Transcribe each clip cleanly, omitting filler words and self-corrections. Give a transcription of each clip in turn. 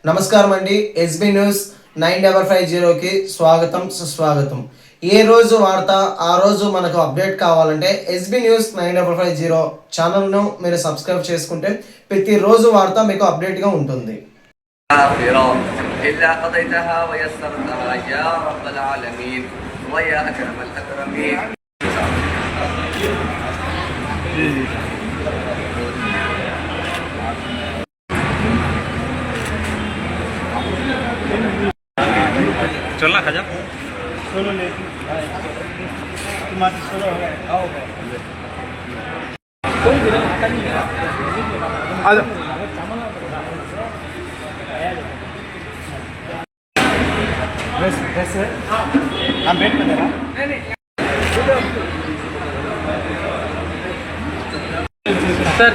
నమస్కారం అండి. SB news 9550కి స్వాగతం సుస్వాగతం. ఏ రోజు వార్త ఆ రోజు మనకు అప్డేట్ కావాలంటే ఎస్బీ న్యూస్ 9550 ఛానల్ను మీరు సబ్స్క్రైబ్ చేసుకుంటే ప్రతిరోజు వార్త మీకు అప్డేట్గా ఉంటుంది. चलना खाजा सोलो ले तुम्हारी सोलो हो गया आओ कोई भी आता नहीं है आ जाओ बस बस हम बैठ पे जरा सर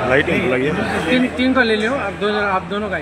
लाइटिंग लगी है। तीन का ले लो आप दोनों का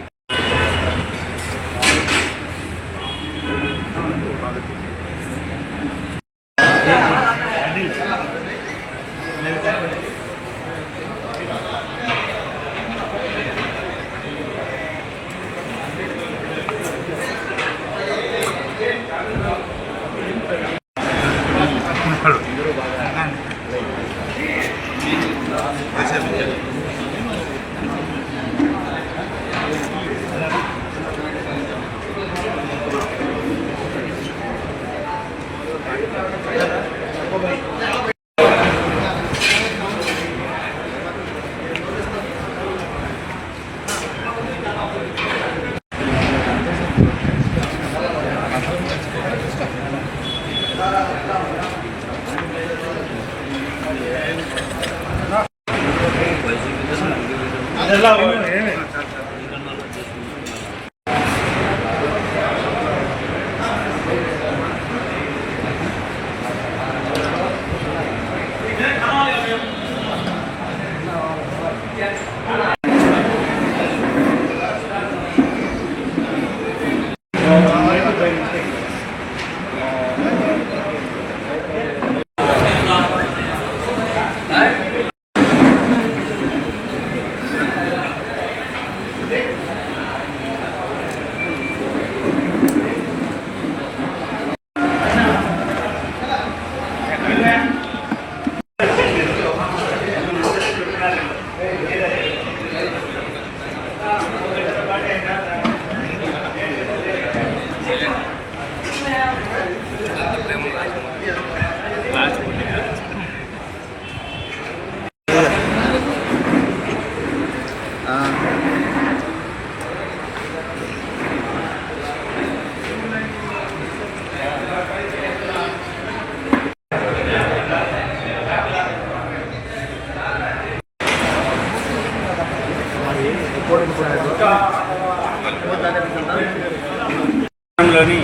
లోని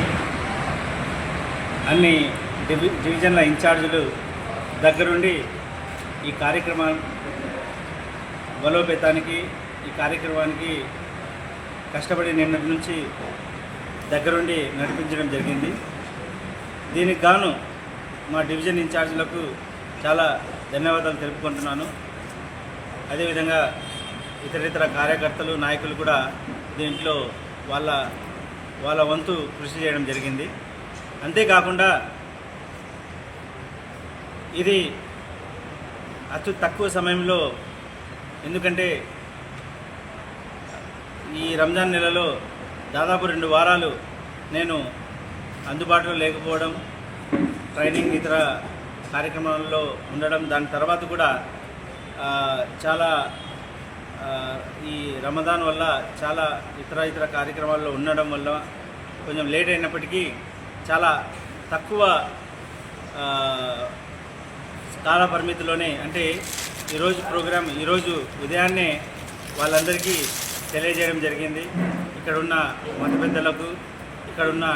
అన్ని డివిజన్ల ఇన్ఛార్జీలు దగ్గరుండి ఈ కార్యక్రమం బలోపేతానికి ఈ కార్యక్రమానికి కష్టపడి నిన్నటి నుంచి దగ్గరుండి నడిపించడం జరిగింది. దీనికి గాను మా డివిజన్ ఇన్ఛార్జీలకు చాలా ధన్యవాదాలు తెలుపుకుంటున్నాను. అదేవిధంగా ఇతర కార్యకర్తలు నాయకులు కూడా దీంట్లో వాళ్ళ వంతు కృషి చేయడం జరిగింది. అంతేకాకుండా ఇది అతి తక్కువ సమయంలో, ఎందుకంటే ఈ రంజాన్ నెలలో దాదాపు 2 వారాలు నేను అందుబాటులో లేకపోవడం, ట్రైనింగ్ ఇతర కార్యక్రమాల్లో ఉండడం, దాని తర్వాత కూడా చాలా ఈ రమదాన్ వల్ల చాలా ఇతర కార్యక్రమాల్లో ఉండడం వల్ల కొంచెం లేట్ అయినప్పటికీ చాలా తక్కువ కాల పరిమితిలోనే, అంటే ఈరోజు ఉదయాన్నే వాళ్ళందరికీ తెలియజేయడం జరిగింది. ఇక్కడ ఉన్న మత పెద్దలకు, ఇక్కడున్న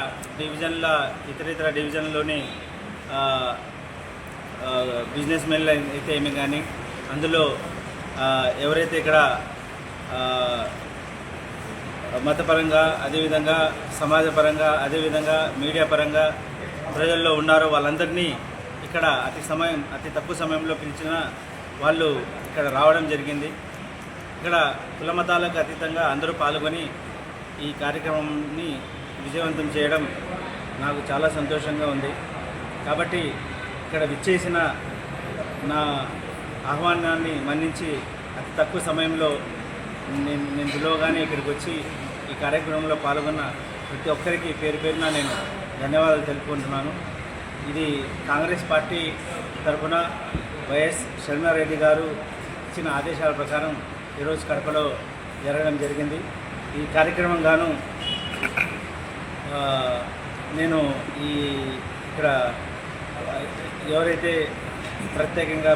ఇతర డివిజన్లోని బిజినెస్ మెన్లు అయితే ఏమి కానీ అందులో ఎవరైతే ఇక్కడ మతపరంగా, అదేవిధంగా సమాజపరంగా, అదేవిధంగా మీడియా పరంగా ప్రజల్లో ఉన్నారో వాళ్ళందరినీ ఇక్కడ అతి తక్కువ సమయంలో పిలిచిన వాళ్ళు ఇక్కడ రావడం జరిగింది. ఇక్కడ కుల మతాలకు అతీతంగా అందరూ పాల్గొని ఈ కార్యక్రమాన్ని విజయవంతం చేయడం నాకు చాలా సంతోషంగా ఉంది. కాబట్టి ఇక్కడ విచ్చేసిన నా ఆహ్వానాన్ని మన్నించి అతి తక్కువ సమయంలో నేను పిలవగానే ఇక్కడికి వచ్చి ఈ కార్యక్రమంలో పాల్గొన్న ప్రతి ఒక్కరికి పేరు పేరున నేను ధన్యవాదాలు తెలుపుకుంటున్నాను. ఇది కాంగ్రెస్ పార్టీ తరఫున వైఎస్ షర్మిలారెడ్డి గారు ఇచ్చిన ఆదేశాల ప్రకారం ఈరోజు కడపలో జరగడం జరిగింది. ఈ కార్యక్రమం గాను నేను ఇక్కడ ఎవరైతే ప్రత్యక్షంగా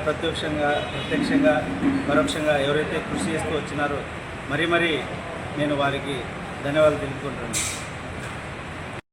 పరోక్షంగా ఎవరైతే కృషి చేస్తూ వచ్చినారో మరీ నేను వారికి ధన్యవాదాలు తెలుపుకుంటున్నాను.